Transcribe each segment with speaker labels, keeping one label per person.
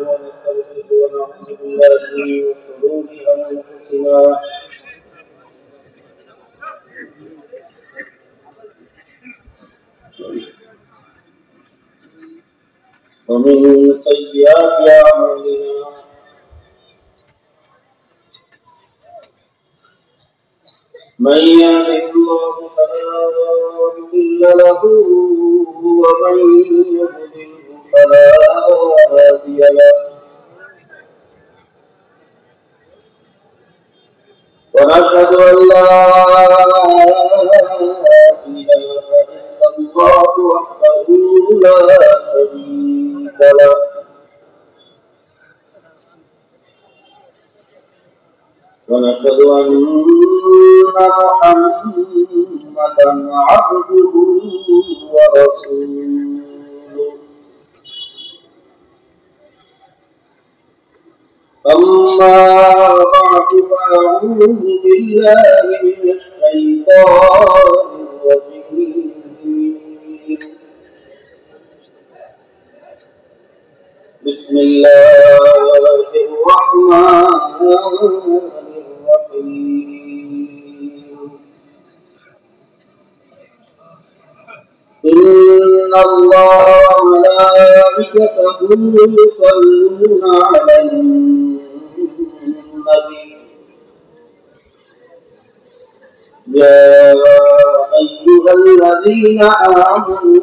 Speaker 1: ونستغفره ونعوذ بالله من شرور أنفسنا ومن سيئات أعمالنا من يهده الله فلا مضل له ومن يضلل فلا هادي له ونشهد أن لا إله إلا الله وحده لا شريك له ونشهد أن محمدا عبده ورسوله أما بعد فأعوذ بالله من الشيطان الرجيم بسم الله الرحمن الرحيم إن الله وملائكته يصلون على النبي يا أيها الذين آمنوا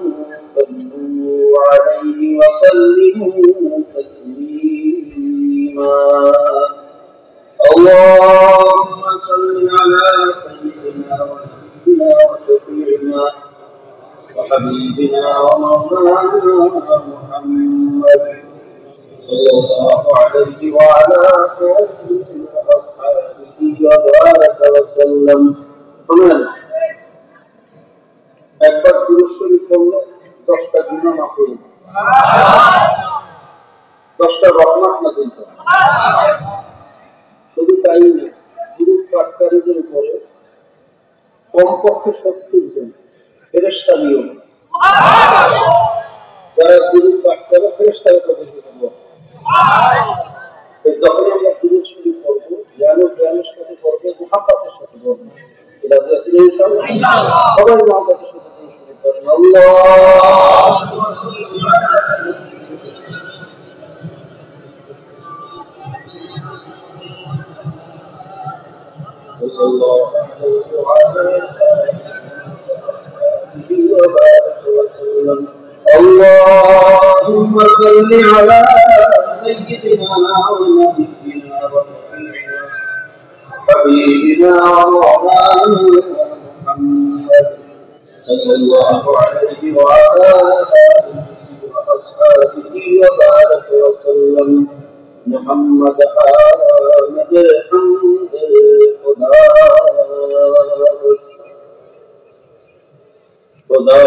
Speaker 1: صلوا عليه وسلموا تسليما اللهم صل على سيدنا ونبينا وشفيعنا وحبيبنا ومولانا محمد صلى الله عليه وعلى آله وأصحابه وبارك وسلم একবার দুরূদ শরীফ পড়লে 10টা গুনাহ মাফ হয়ে যায়, 10টা রহমত নাযিল হয়। শুধু তাই না, দুরূদ পাঠকারীদের উপরে কমপক্ষে 70 জন ফেরেশতা নিয়োগ। যারা দুরূদ পাঠ করে ফেরেশতারা প্রবেশিত হবে। যখন আমরা দুরূদ শরীফ পড়ব, জ্ঞানের সাথে পড়ব, মুহাব্বতের সাথে পড়ব। এটা আছে ইনশাআল্লাহ। সবাই মুহাব্বতের সাথে শুরু করেন। আল্লাহ اللهم صل على سيدنا ونبينا وشفيعنا حبيبنا ومولانا محمد صلى الله عليه وعلى آله وأصحابه وبارك وسلم محمد آمد الحمد خدا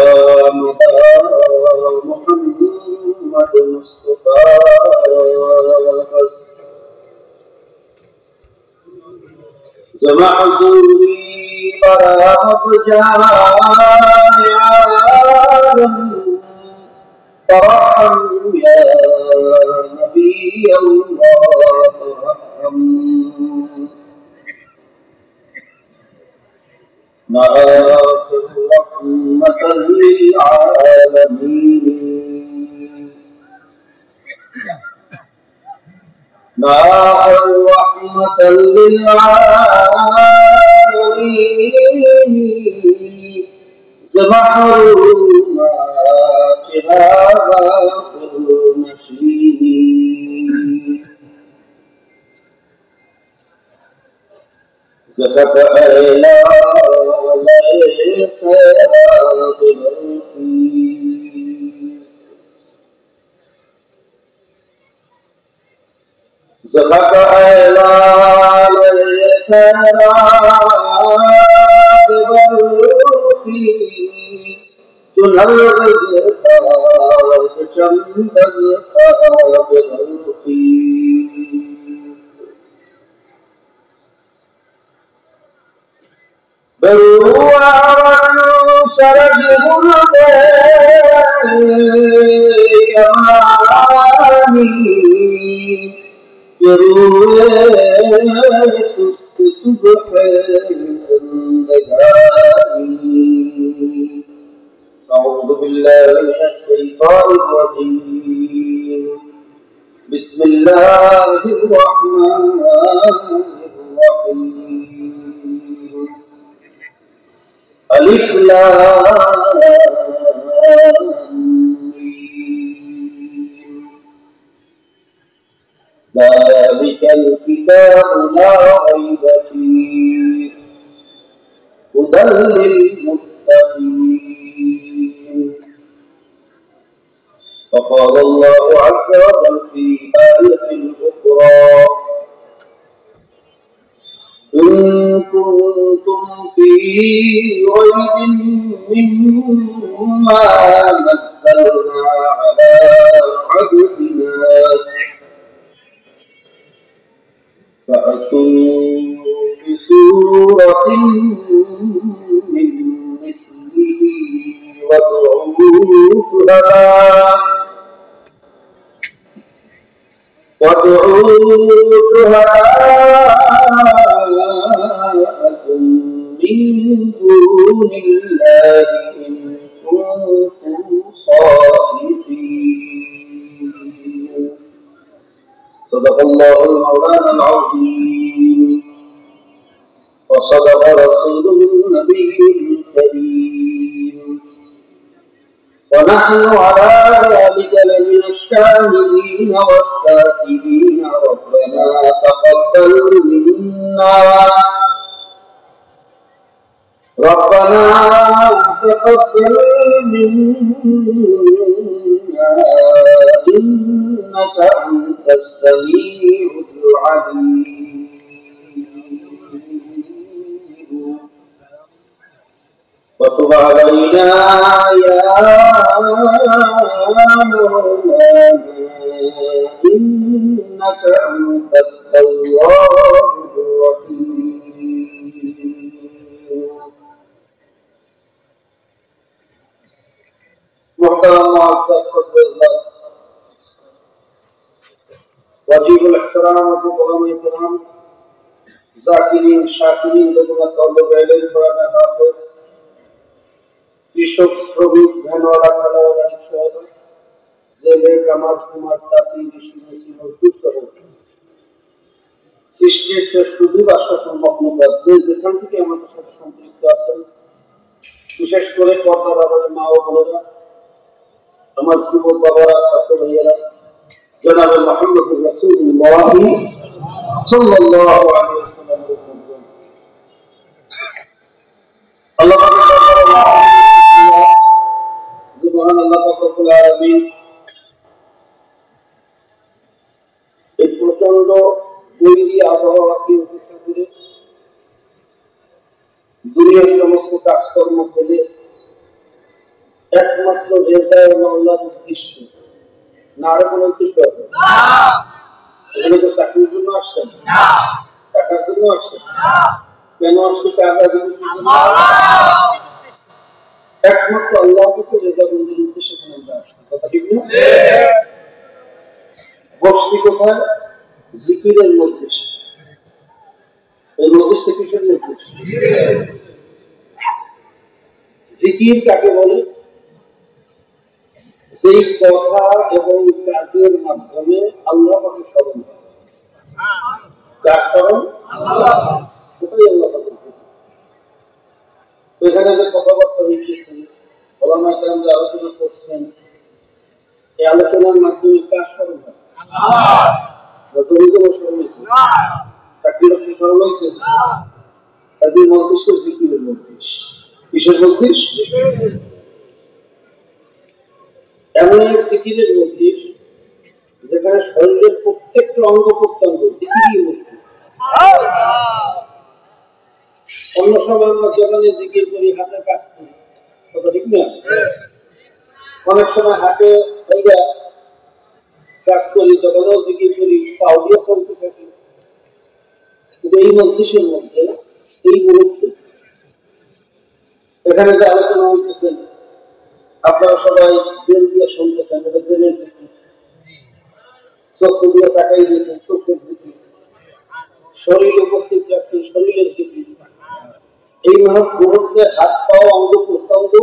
Speaker 1: محمد مصطفى جمعت لي برامج جامعا فرحم يا نبي الله فرحم نراك رحمة للعالمين نراك رحمة للعالمين سبحان المات هذا في المشرين زكاة إلى ليس بالرخيص زكاة إلى ليس بالرخيص تنرز خاف شمبز خاف بالرخيص بروع سرج يماني सुबह जिंदगानी أعوذ بالله من الشيطان الرجيم بسم الله الرحمن الرحيم ألف لام ذلك الكتاب لا ريب فيه هدى للمتقين فقال الله عز وجل في آية أخرى إن كنتم في ريب مما نزلنا على عبدنا فأتوا بسورة من مثله وادعوا شهداءكم من دون الله إن كنتم صادقين صدق الله المولانا العظيم وصدق رسوله النبي الكريم ونحن على ذلك لمن الشاهدين والشاكرين ربنا تقبل منا إنك أنت السميع العليم وتب علينا يا مولانا إنك أنت التواب الرحيم محترم معزز صدر الله واجب الاحترام وقوام احترام ذاكرين شاكرين لدنا طالب علم قرآن حافظ কৃষক শ্রমিক ভ্যানওয়ালা ঠেলাওয়ালা রিক্সাওয়ালা জেলে কামার কুমার তাঁতি ঋষি মেসি মজদুর সহ সৃষ্টির শ্রেষ্ঠ জীব আশ্বাসন মগ্নতা যে যেখান থেকে আমাদের সাথে সম্পৃক্ত আছেন বিশেষ করে পর্দার আড়ালে মা ও বোনেরা আমার যুবক বাবারা ছাত্র ভাইয়েরা জনাবে মুহাম্মদ রাসূলুল্লাহ সাল্লাল্লাহু আলাইহি ওয়াসাল্লাম আল্লাহ মহান আল্লাহ পাক রব্বুল আলামিন এই প্রচন্ড বৈরী আবহাওয়াকে উপেক্ষা করে দুনিয়ার সমস্ত কাজকর্ম ফেলে একমাত্র রেজায় আল্লাহর উদ্দেশ্য না আরো কোনো উদ্দেশ্য আছে এখানে তো চাকরির জন্য আসছেন টাকার জন্য আসছেন কেন আসছে টাকা একমাত্র আল্লাহকে রেজা বন্ধুর উদ্দেশ্যে আমরা আসছি কথা ঠিক না বসছি কোথায় জিকিরের মধ্যে এই মধ্যে কিসের মধ্যে জিকির কাকে বলে সেই কথা এবং কাজের মাধ্যমে আল্লাহকে স্মরণ করা কার স্মরণ আল্লাহ কোথায় আল্লাহ এখানে যে কথাবার্তা হয়েছে ওলামা কেরাম যে আলোচনা করছেন এই আলোচনার মাধ্যমে কার স্মরণ হয় চাকরির স্মরণ হয়েছে তাদের মস্তিষ্ক জিকিরের মস্তিষ্ক কিসের মস্তিষ্ক এমন এক জিকিরের মস্তিষ্ক যেখানে শরীরের প্রত্যেকটা অঙ্গ প্রত্যঙ্গ জিকিরই মস্তিষ্ক অন্য সময় আমরা যেখানে জিকির করি হাতে কাজ করি কথা ঠিক না অনেক সময় হাতে কাজ করি যখনও জিকির করি পাও দিয়ে চলতে থাকি কিন্তু এই মজলিসের মধ্যে এই মুহূর্তে এখানে যে আলোচনা হইতেছেন আপনারা সবাই দিল দিয়ে শুনতেছেন এটা দিলের জিকির চক্ষু দিয়ে তাকাই দিয়েছেন, চোখের জিকির। শরীর উপস্থিত রাখছেন, শরীরের জিকির। এই মুহূর্তে হাত পাওয়া অঙ্গ প্রত্যঙ্গ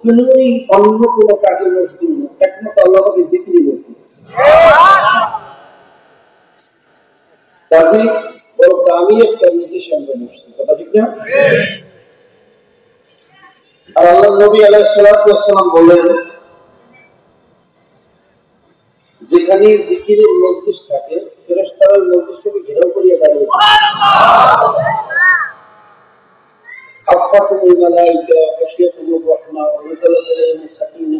Speaker 1: কোনই অন্য কোন কাজে মশগুল না, একমাত্র আল্লাহকে জিকিরই মশগুল। কাজেই বড় দামি একটা নির্দেশ আমরা বসছি, কথা ঠিক না? আর আল্লাহ নবী আলাইহিস সালাতু ওয়াস সালাম বললেন, যেখানে জিকিরের মজলিস থাকে ফেরেশতারা মজলিসকে ঘেরাও করিয়া দাঁড়িয়ে হাফাতুল মালায়েকা ওয়াশিয়াতুর রাহমা ওয়া নাযালাত আলাইহিস সাকিনা।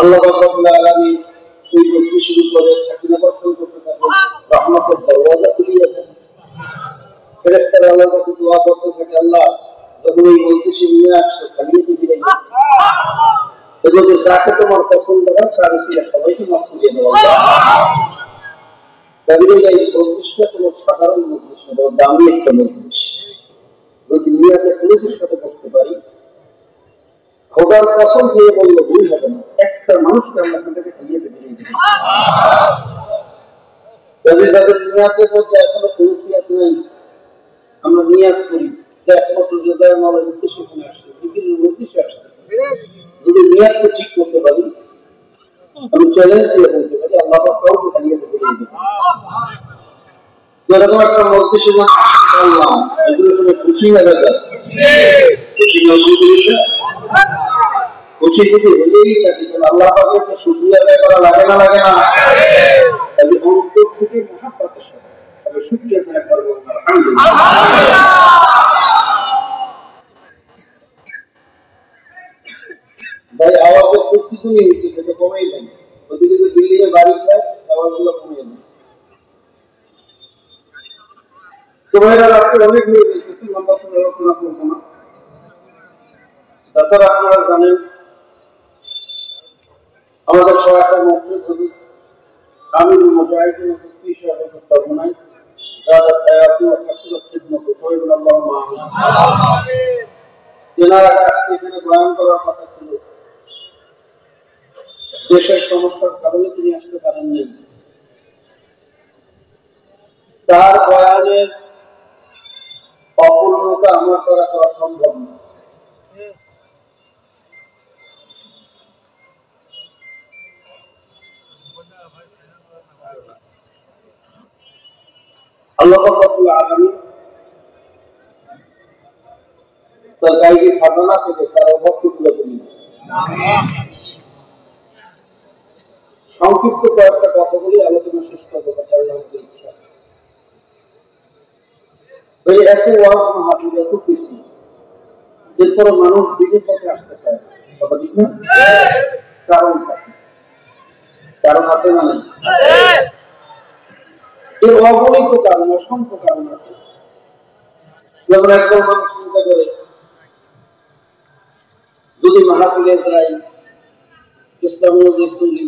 Speaker 1: আল্লাহ রাব্বুল আলামিন ওই মজলিসের উপরে সাকিনা বর্ষণ করতে থাকেন, রহমতের দরওয়াজা খুলিয়া দেন। ফেরেশতারা আল্লাহর কাছে দোয়া করতে থাকে, আল্লাহ যখন এই মজলিসে নিয়ে আসছো খালিয়ে দিবি না, এবং যাকে তোমার পছন্দ হয় তার সবাইকে মাফ করিয়ে দেওয়া। এই মজলিসটা কোনো সাধারণ মজলিস না, বড় দামি একটা মজলিস। যদি নিয়াতে পুলিশের সাথে করতে পারি, খোদার কসম দিয়ে বললে ভুল হবে না, একটা মানুষকে আমরা এখান থেকে খালিয়ে বেরিয়ে দিই। যদি তাদের নিয়াতের মধ্যে এখনো পুলিশিয়াত নেই, আমরা নিয়াত করি যে একমাত্র হৃদয়ের নলেজ উদ্দেশ্যে এখানে আসছে, জিকিরের উদ্দেশ্যে আসছে। যদি নিয়াতকে ঠিক করতে পারি, আমি চ্যালেঞ্জ দিয়ে বলতে পারি আল্লাহ পাক কাউকে খালিয়ে বেরিয়ে দেবেন। যেরকম একটা মজলিসে আল্লাহ এগুলো শুনে খুশি হয়ে যায়, খুশি খুশি যদি হলেই থাকে তাহলে আল্লাহ পাকের শুকরিয়া আদায় করা লাগে না, লাগে না? তাহলে অন্তর থেকে মহাব্বতের সাথে তবে শুকরিয়া আদায় করবো আলহামদুলিল্লাহ। ভাই আওয়াজের প্রস্তুতি নিয়েছি, সেটা কমেই দেন। ওদিকে যদি বিল্ডিং এর বাড়ি খায় আওয়াজগুলো কমিয়ে দেন। তোমার রাত্রে অনেক হয়ে গেছে, লম্বা সময় আলোচনা করবো না। তাছাড়া আপনারা জানেন আমাদের সহায়তা মসজিদ হুজুর আমিরুল মুজাহিদিন মুফতি সাহেব তরুণাই যারা হায়াতু ওয়া কাসরাত খিদমত করেন, আল্লাহুম্মা আমিন। তেনারা আজকে এখানে বয়ান করার কথা ছিল, দেশের সমস্যার কারণে তিনি আসতে পারেননি। তার বয়ানের অপূর্ণতা আমার দ্বারা করা সম্ভব না। আল্লাহ রাব্বুল আলামিন তার গায়বী খাজানা থেকে তার অবস্থিগুলো দিলেন। সংক্ষিপ্ত কয়েকটা কথা বলি, আলোচনা শেষ করবো আল্লাহর ইচ্ছা। এই এত ওয়াজ মাহফিল, এত কিছু, এরপরে মানুষ দিনের পথে আসতে চায়, কথা ঠিক না? কারণ থাকে, কারণ আছে না নাই? এর অগণিত কারণ, অসংখ্য কারণ আছে। যেমন একজন মানুষ চিন্তা করে যদি মাহফিলে যাই, ইসলাম চলি,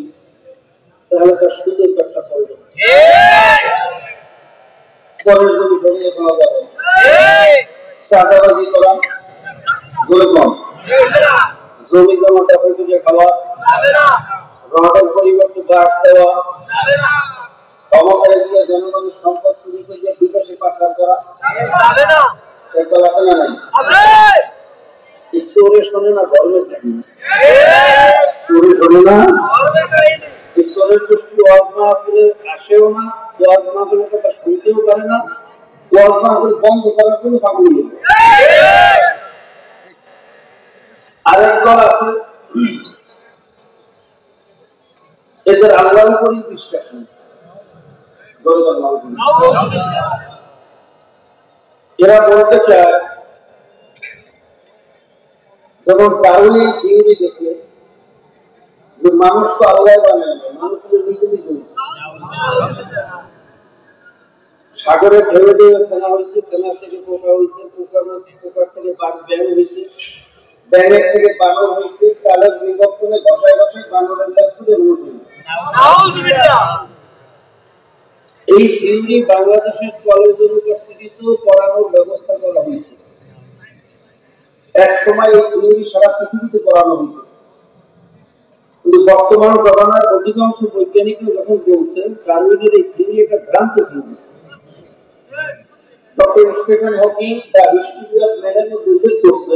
Speaker 1: তাহলে তার সুদের ব্যবসা চলবে, পরের জমি সরিয়ে পাওয়া যাবে, চাঁদাবাজি করা, জমি জমা টাকা দিয়ে খাওয়া, রহতার পরিবর্তে বাস দেওয়া, ক্ষমতায় দিয়ে জনগণের সম্পদ চুরি করে বিদেশে পাচার করা, একদল আছে না নাই? ঈশ্বরে শোনে না, ধর্মের কাহিনী। চোরে শোনে না, ঈশ্বরের দৃষ্টি ওয়াজ মাহফিলে আসেও না, ওয়াজ মাহফিলের কথা শুনতেও পারে না, ওয়াজ মাহফিল বন্ধ করার জন্য পাগল হয়ে যায়। আরেক দল আছে, এদের আল্লাহর উপরই বিশ্বাস নেই, এরা বলতে চায় যেমন কারণে থিওরি দেখলে যে মানুষ তো আল্লাহ বানায় না, মানুষ নিজেই চলছে। সাগরে ঢেউ ঢেউ ফেলা হয়েছে, ফেলা থেকে পোকা হয়েছে, পোকার থেকে ব্যাঙ হয়েছে, ব্যাঙের থেকে বানর হয়েছে, কালের বিবর্তনে ঘষায় ঘষায় বানরের কাছ থেকে মানুষ হয়েছে। এই থিওরি বাংলাদেশের কলেজ ইউনিভার্সিটিতেও পড়ানোর ব্যবস্থা করা হয়েছে। এক সময় এই থিওরি সারা পৃথিবীতে পড়ানো হতো, কিন্তু বর্তমান জমানার অধিকাংশ বৈজ্ঞানিকরা যখন বলছেন ডারউইনের এই থিওরি একটা ভ্রান্ত theory. Doctor Stephen Hawking the history of ম্যানের মধ্যে উল্লেখ করছে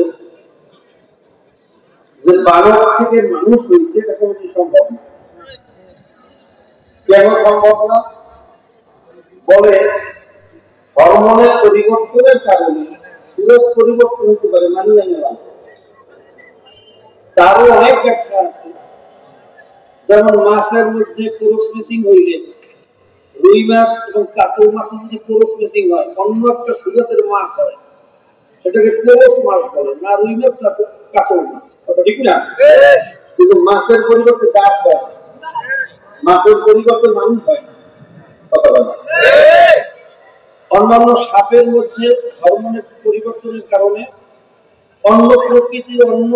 Speaker 1: যে বানর থেকে মানুষ হয়েছে এটা কোনোদিন সম্ভব না। কেন সম্ভব না? বলে হরমোনের পরিবর্তনের কারণে সুরত পরিবর্তন হতে পারে, মানিয়ে নেওয়া। তারও অনেক ব্যাখ্যা আছে। যেমন মাছের মধ্যে ক্রস মেসিং হইলে, রুই মাছ এবং কাতল মাছের মধ্যে ক্রস মেসিং হয়, অন্য একটা সুরতের মাছ হয়, সেটাকে ক্রস মাছ বলে না, রুই মাছ না কাতল মাছ। কথা ঠিক না? কিন্তু মাছের পরিবর্তে গাছ হয়, মাছের পরিবর্তে মানুষ হয়। কথা বলা অন্যান্য সাপের মধ্যে হরমোনের পরিবর্তনের কারণে অন্য প্রকৃতির অন্য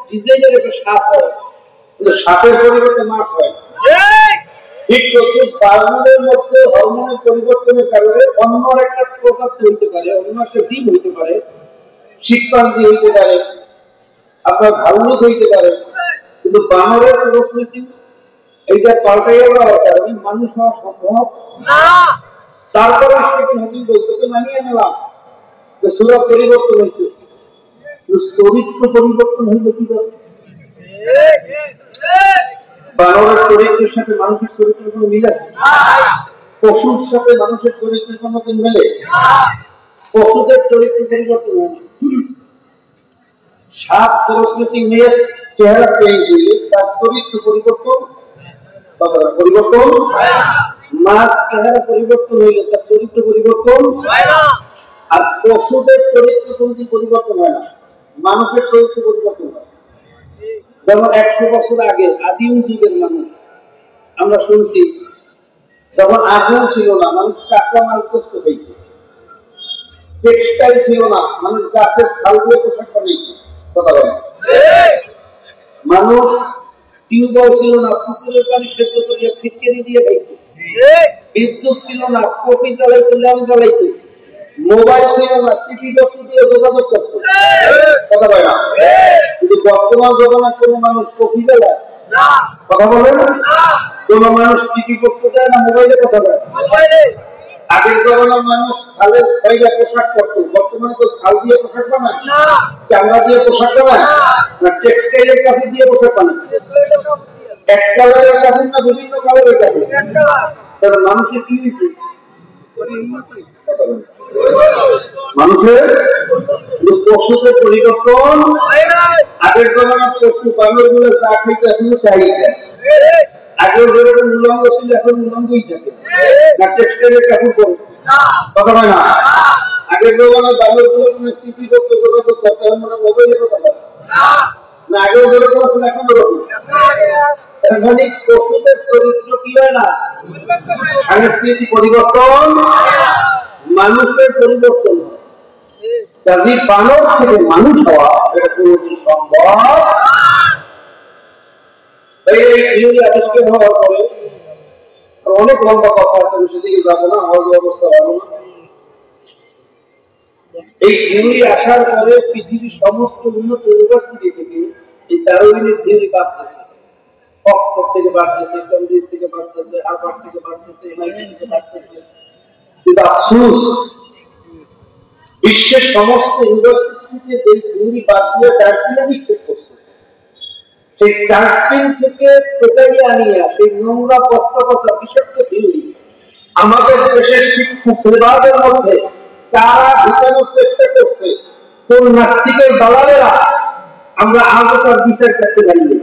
Speaker 1: ডিজাইনের একটা সাপ হয়, কিন্তু সাপের পরিবর্তে মাছ হয়। ঠিক বানরের মধ্যে হরমোনের পরিবর্তনের কারণে অন্য একটা প্রজাতি হইতে পারে, অন্য একটা জীব হইতে পারে, শিবপাঞ্জি হইতে পারে, আপনার ভাল্লুক হইতে পারে, কিন্তু বানরের ক্রস মেশিন এইটা পাল্টাইয়া যাওয়ার কারণে মানুষ হওয়া সম্ভব না। তারপরে বলতেছে মানিয়ে নিলাম যে সুরত পরিবর্তন হয়েছে, চরিত্র পরিবর্তন হইলে কি করে? বানরের চরিত্রের সাথে মানুষের চরিত্রের কোনো মিল আছে? পশুর সাথে মানুষের চরিত্রের কোনো মেলে? পশুদের চরিত্র পরিবর্তন হয় না। সাপ ক্রস মেশিং নিয়ে চেহারা চেঞ্জ হইলে তার চরিত্র পরিবর্তন পরিবর্তন, মাছ চেহারা পরিবর্তন হইলে তার চরিত্র পরিবর্তন হয় না। আর পশুদের চরিত্র কোনদিন পরিবর্তন হয় না, মানুষের চরিত্র পরিবর্তন হয়। যেমন 100 বছর আগে আদিম যুগের মানুষ, আমরা শুনছি যখন আগুন ছিল না, মানুষ কাঁচা মাল কষ্ট হইত, টেক্সটাইল ছিল না, মানুষ গাছের ছাল দিয়ে পোশাক বানাইত। কথা বলে মানুষ টিউবওয়েল ছিল না, পুকুরের পানি সেদ্ধ করিয়া ফিটকারি দিয়ে খাইত। বিদ্যুৎ ছিল না, কফি জ্বালাইতো, ল্যাম্প জ্বালাইতো। মোবাইল ছিল না, সিটি ডক্টর দিয়ে যোগাযোগ করতো। কথা বলে না। কিন্তু বর্তমান জমানার কোন মানুষ কফি জ্বালায়? কথা বলে না। কোন মানুষ সিটি করতে যায় না, মোবাইলে কথা বলে। আগের জমানার মানুষ শালের খয়রা পোশাক করতো, বর্তমানে তো শাল দিয়ে পোশাক বানায়, চামড়া দিয়ে পোশাক বানায় না, টেক্সটাইলের কাপড় দিয়ে পোশাক বানায়। এক কালারের কাপড় না বিভিন্ন কালারের কাপড়? তাহলে মানুষের কি হয়েছে? মানুষের পশুদের পরিবর্তন। আগের জমানার পশু বানর গুলো চা খাইতে এখনো চাই খায়। আগের যেরকম উলঙ্গ ছিল এখন উলঙ্গই থাকে না, টেক্সটাইলের কাপড় পরে। কথা হয় না। আগের জমানার বানর গুলো স্মৃতি করতে যোগাযোগ করতে মানে মোবাইলে কথা বলে না, আগের যেরকম ছিল এখন ওরকম। মানে পশুদের চরিত্র কি হয় না, সাংস্কৃতিক পরিবর্তন, মানুষের পরিবর্তন হয়। কাজী বানর থেকে মানুষ হওয়া এটা কোনদিন সম্ভব। এই থিওরি আবিষ্কার হওয়ার পরে অনেক লম্বা কথা আছে, আমি সেদিকে যাবো না, আমাদের অবস্থা ভালো না। এই থিওরি আসার পরে পৃথিবীর সমস্ত উন্নত ইউনিভার্সিটি থেকে এই ডারউইনের থিওরি বাড়তেছে, অক্সফোর্ড থেকে বাড়তেছে, কেমব্রিজ থেকে বাড়তেছে, হার্ভার্ড থেকে বাড়তেছে, এমআইটি থেকে বাড়তেছে। কিন্তু আফসোস, বিশ্বের সমস্ত ইউনিভার্সিটিতে যে থিওরি বাদ দিয়ে ডাস্টবিনে নিক্ষেপ করছে, সেই ডাস্টবিন থেকে ফেটাইয়ে আনিয়া সেই নোংরা বস্তা বস্তা বিষাক্ত থিওরি আমাদের দেশের শিক্ষা সিলেবাসের মধ্যে তারা ঢুকানোর চেষ্টা করছে। কোন নাস্তিকের দালালেরা, আমরা আজও তার বিচার করতে পারি না।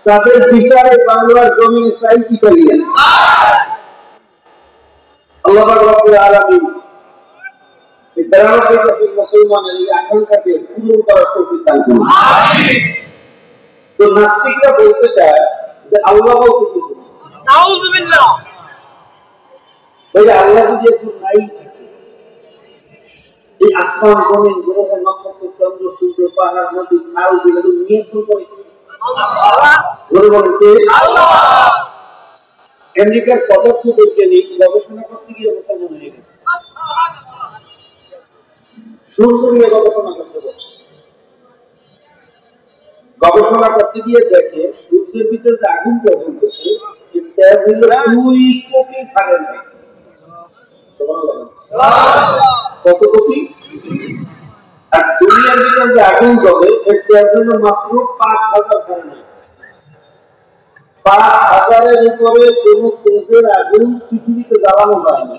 Speaker 1: তাদের বিচারে বাংলার জমিনে সাইকি চালিয়ে আল্লাহ রাব্বুল আলামিন এই 93% মুসলমানের এই আকাঙ্ক্ষাকে পূরণ করার তৌফিক দান করুন। তো নাস্তিকরা বলতে চায় যে আল্লাহ বলতে কিছু না। নাউযুবিল্লাহ। বলে আল্লাহ যদি একজন নাই থাকে, এই আসমান জমিন গ্রহ নক্ষত্র চন্দ্র সূর্য পাহাড় নদী খাল বিল নিয়ন্ত্রণ করে আল্লাহ। আমেরিকার পদার্থ বৈজ্ঞানিক গবেষণা করতে গিয়ে মুসলমান হয়ে গেছে, সূর্য নিয়ে গবেষণা করতে বলছে। গবেষণা করতে গিয়ে দেখে সূর্যের ভিতরে যে আগুন জ্বলতেছে তেজ হলো 2 কোটি ফারেনহাইট। কত কোটি? আর দুনিয়ার ভিতরে যে আগুন জ্বলে এর তেজ হলো মাত্র 5000 ফারেনহাইট। 5000-এর উপরে কোন তেজের আগুন পৃথিবীতে জ্বালানো যায় না।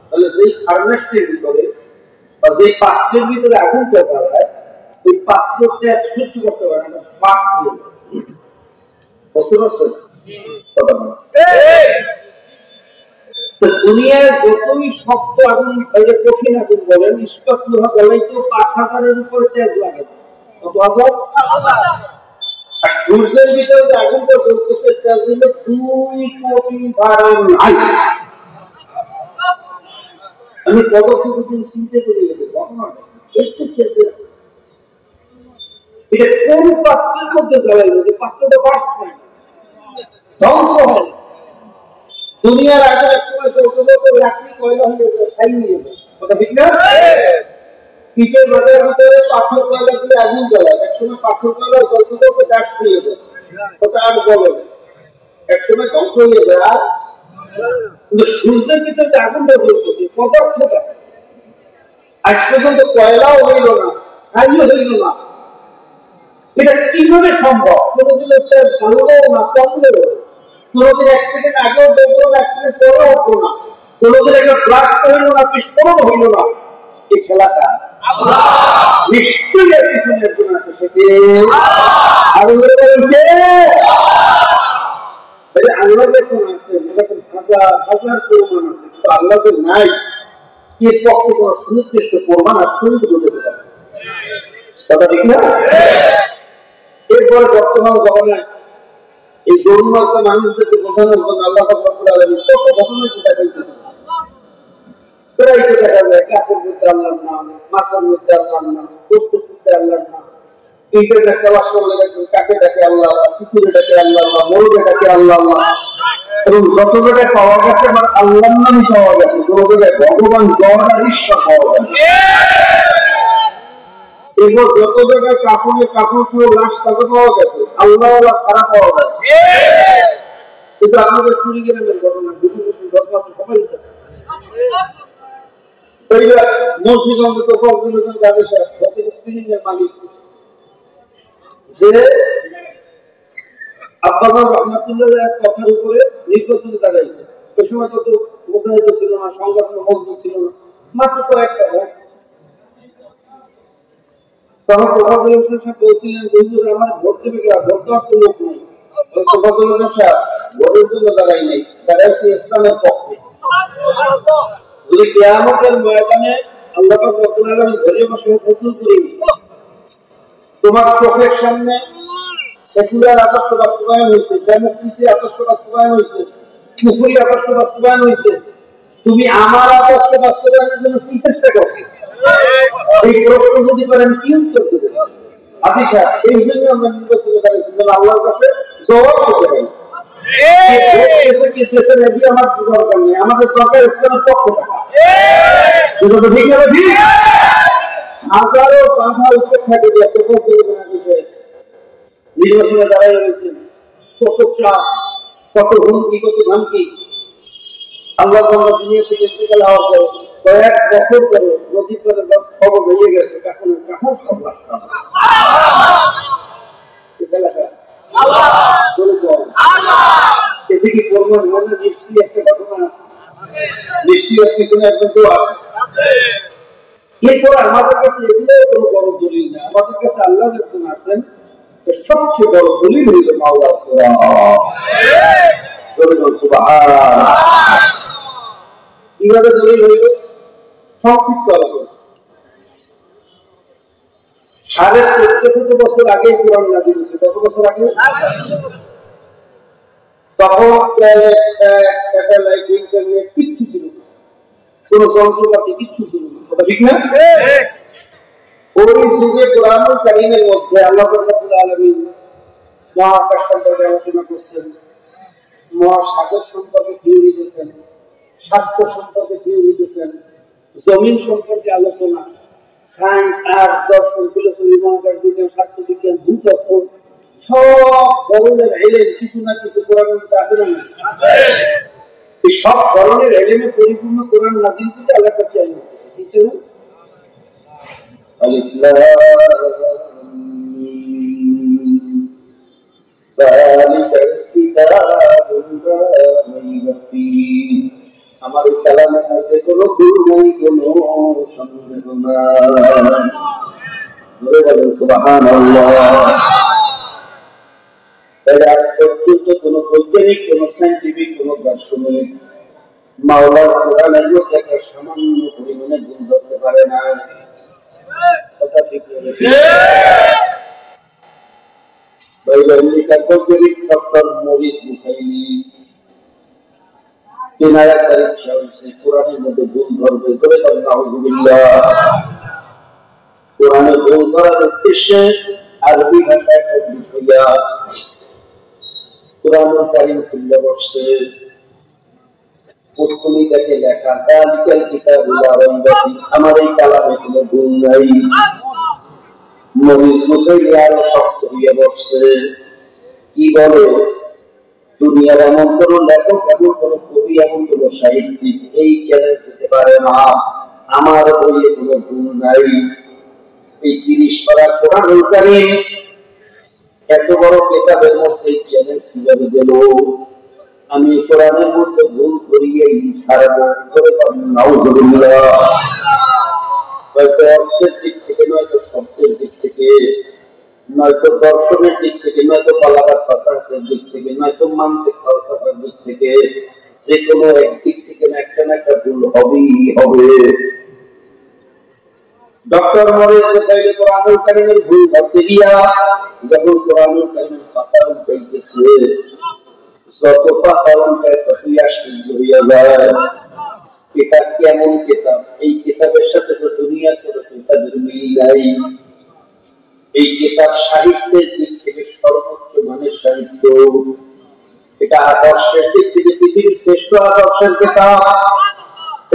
Speaker 1: তাহলে যেই ফার্নেসটির ভিতরে বা যেই পাত্রের ভিতরে আগুনটা জ্বালায় ওই পাত্রের তেজ সহ্য করতে পারে না, ফাস্ট হয়ে যায়। বুঝতে পারছেন? দুনিয়ায় যতই শক্ত আগুন, কঠিন আগুন বলেন, ইস্পাত লোহা জ্বালাইতেও 5000-এর উপরে তেজ লাগে না। কত হাজার? আর সূর্যের ভিতরে যে আগুনটা জ্বলতেছে তেজ হলো 2 কোটি ফারেনহাইট। আমি কতটুকু দিন চিন্তা করে গেছি একটু খেয়েছে। এটা কোন পাত্রের মধ্যে জ্বালাইল যে পাত্রটা বাস্ট হয় না, ধ্বংস হয় না। দুনিয়ার আগে এক সময় চলতে লাকড়ি কয়লা হয়ে যায়, ছাই হয়ে যায়। কথা ঠিক না? পিঠের রোদের ভিতরে পাথর কয়লা দিয়ে আগুন জ্বালায়, এক সময় পাথর কয়লা জ্বলতে ডাস্ট হয়ে যায়, ওটা আর জ্বলে না, এক সময় ধ্বংস হয়ে যায়। আর কিন্তু সূর্যের ভিতরে যে আগুনটা জ্বলতেছে পদার্থটা আজ পর্যন্ত কয়লাও হইল না, ছাইও হইল না। এটা কিভাবে সম্ভব? কোনোদিন ভালোও না, কমলেও কোনোদিন অ্যাক্সিডেন্ট আগেও দেখবো না, অ্যাক্সিডেন্ট পরেও হতো না, কোনোদিন একটা ব্লাস্ট হইল না, বিস্ফোরণ হইল না। এই খেলাটা নিশ্চয়ই এর পিছনে একজন আছে, সেটি আরো আল্লাহ যখন আছে এরকম হাজার হাজার প্রমাণ আছে, কিন্তু আল্লাহ যে নাই এর পক্ষে কোন সুনির্দিষ্ট প্রমাণ আর শুনতে বলতে পারে কথা ঠিক না? এরপরে বর্তমান জমানায় এই গরুমার্কা মানুষদেরকে বোঝানোর জন্য আল্লাহ রাব্বুল আলামিন কত ঘটনা চিন্তা করতেছেন। প্রায় তো দেখা যায় গাছের মধ্যে আল্লাহর নাম, মাছের মধ্যে আল্লাহর নাম, বস্তুর মধ্যে আল্লাহর নাম, ইটের একটা বাস করলে দেখবেন কাকে ডাকে আল্লাহ, কুকুরে ডাকে আল্লাহ, মোরগে ডাকে আল্লাহ। এবং যত জায়গায় পাওয়া গেছে আবার আল্লাহর নামই পাওয়া গেছে, কোনো জায়গায় ভগবান গড আর ঈশ্বর পাওয়া গেছে। এরপর যত জায়গায় কাপড়ে কাপড় সহ লাশ তাকে পাওয়া গেছে, আল্লাহ ছাড়া পাওয়া গেছে। কিন্তু আপনাদের কুড়িগ্রামের ঘটনা, বিভিন্ন ঘটনা তো সবাই জানে। মুন্সিগঞ্জে তো কয়েকজন যাদের মালিক যে আব্বাস রহমাতুল্লাহ কথার উপরে নির্বাচনে দাঁড়াইছে, ওই সময় তো মুজাহিদ ছিল না, সংগঠন মজবুত ছিল না, মাত্র কয়েকটা ভোট। তখন প্রভাবুল সাহেব বলছিলেন হুজুর আমার ভোট দেবে কি? ভোট দেওয়ার তো লোক নেই। প্রভাবুল সাহেব ভোটের জন্য দাঁড়াই নাই, দাঁড়াইছি ইসলামের পক্ষে। যদি কিয়ামতের ময়দানে আল্লাহ পাক রব্বুল আলামিন ধরে বসে ফতুল করি, তোমার চোখের সামনে সেকুলার আদর্শ বাস্তবায়ন হয়েছে, ডেমোক্রেসি আদর্শ বাস্তবায়ন হয়েছে, কুফরি আদর্শ বাস্তবায়ন হয়েছে, তুমি আমার আদর্শ বাস্তবায়নের জন্য কি চেষ্টা করছো? এই প্রশ্ন যদি করেন কি উত্তর দেবেন? হাজি সাহেব এই জন্য আমরা নির্বাচনে দাঁড়িয়েছি যেন আল্লাহর কাছে জবাব দিতে পারি। আমার দরকার নেই, আমাদের দরকার ইসলামের পক্ষ থাকা। ঠিক না? ঠিক হাজারো বাধা উপেক্ষা করে নির্বাচনে দাঁড়াই রয়েছেন, কত চাপ, কত হুমকি, কত ধামকি। আল্লাহ দুনিয়া থেকে ইন্তেকাল হওয়ার পর কয়েক বছর পরে নদী করে খবর বেরিয়ে গেছে, এখন কাহার সব এদিকে করবেন হয় না, নিশ্চয়ই একটা ঘটনা আছে, নিশ্চয়ই এর পিছনে একজন কেউ আছে। এরপর আমাদের কাছে এগুলো কোনো বড় দলিল না, আমাদের কাছে আল্লাহ একজন আছেন, সবচেয়ে বড় দলিল হইল আল্লাহর কোরআন। কিভাবে দলিল হইল? সংক্ষিপ্ত আলোচনা। 1450 বছর আগে কোরআন নাযিল হয়েছে। কত বছর আগে? তখন স্যাটেলাইট, ইন্টারনেট কিচ্ছু ছিল না, কোন যন্ত্রপাতি কিচ্ছু ছিল না, ঠিক না? ওই যুগে কোরআনুল কারীমের মধ্যে আল্লাহ রাব্বুল আলামিন মহাকাশ সম্পর্কে আলোচনা করছেন, মহাসাগর সম্পর্কে থিওরি দিয়েছেন, স্বাস্থ্য সম্পর্কে থিওরি দিয়েছেন, জমিন সম্পর্কে আলোচনা, সায়েন্স, আর্টস, দর্শন, ফিলোসফি, মহাকাশ বিজ্ঞান, স্বাস্থ্য বিজ্ঞান, ভূতত্ত্ব, সব ধরনের এলেম কিছু না কিছু কোরআনের মধ্যে আছে না? এই সব ধরনের এলেমে পরিপূর্ণ কোরআন নাযিল করে আল্লাহ কাছে আনতেছে কিছু না। আলিফ লাম মিম যালিকাল কিতাবু লা রাইবা ফীহি। আমার এই কালামের মধ্যে কোনো ভুল নেই, কোনো সন্দেহ নাই। বলে বলেন সুবহানাল্লাহ। তাই আজ পর্যন্ত কোন বৈজ্ঞানিক, কোন সায়েন্টিফিক, কোন দার্শনিক মাওলার কোরআনের মধ্যে একটা সামান্য পরিমাণে ভুল ধরতে পারে না। কথা ঠিক বলেছি। বৈজ্ঞানিক ডক্টর মরিস বুখারী তিনার একটা ইচ্ছা হয়েছে কোরআনের মধ্যে ভুল ধরবে, ধরে নাউযুবিল্লাহ। কোরআনে ভুল ধরার উদ্দেশ্যে আরবি ভাষায় পণ্ডিত হইয়া কোরআনুল কারীম খুলে বসছে। প্রথমেই দেখে লেখা যালিকাল কিতাবু লা রাইবা ফীহি, আমার এই কালামে কোনো ভুল নাই। মরিস বুখারী আরো শক্ত হইয়া বসছে। কি বলে, দুনিয়ার এমন কোন লেখক, এমন কোন কবি, এমন কোন সাহিত্যিক এই চ্যালেঞ্জ দিতে পারে না আমার বইয়ে কোনো ভুল নাই। এই 30 পারা কোরআনুল কারীম এত বড় কিতাবের মধ্যে চ্যালেঞ্জ কিভাবে দিল? আমি কোরআনের মধ্যে ভুল করিয়েই ছাড়বো, ধরে পাবেন নাউযুবিল্লাহ। হয়তো অর্থের দিক থেকে, নয়তো শব্দের দিক থেকে, নয়তো দর্শনের দিক থেকে, নয়তো বালাগাত ফাসাহাতের দিক থেকে, নয়তো মানসিক ফালসাফার দিক থেকে, যে কোনো একদিক থেকে একটা না একটা ভুল হবেই হবে। ডক্টর মরিস বুখারী কোরআনুল কারীমের ভুল ধরতে গিয়া যখন কোরআনুল কারীমের পাতা উল্টাইতেছে, যত পাতা উল্টায় ততই আশ্চর্য হইয়া যায়। এটা কেমন কিতাব? এই কিতাবের সাথে তো দুনিয়ার কোনো কিতাবের মিল নাই। এই কিতাব সাহিত্যের দিক থেকে সর্বোচ্চ মানের সাহিত্য। এটা আদর্শের দিক থেকে পৃথিবীর শ্রেষ্ঠ আদর্শের কিতাব।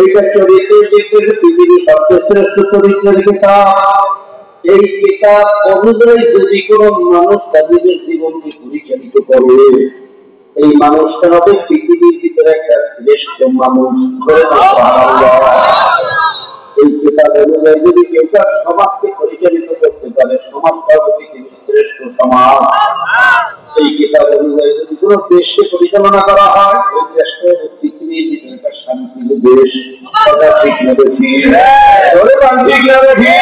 Speaker 1: এটা চরিত্রের দিক থেকে পৃথিবীর সবচেয়ে শ্রেষ্ঠ চরিত্রের কিতাব। এই কিতাব অনুযায়ী যদি কোনো মানুষ তার নিজের জীবনকে পরিচালিত করে, এই মানুষটা হবে পৃথিবীর ভিতরে একটা শ্রেষ্ঠ মানুষ। এই কিতাব অনুযায়ী যদি কেউ তার সমাজকে পরিচালিত করতে পারে, সমাজটা হবে পৃথিবীর শ্রেষ্ঠ সমাজ। এই কিতাব অনুযায়ী যদি কোনো দেশকে পরিচালনা করা হয়, ওই দেশটা হবে পৃথিবীর ভিতরে একটা শান্তির দেশ। কথা ঠিক না বেশি? ঠিক না বেশি?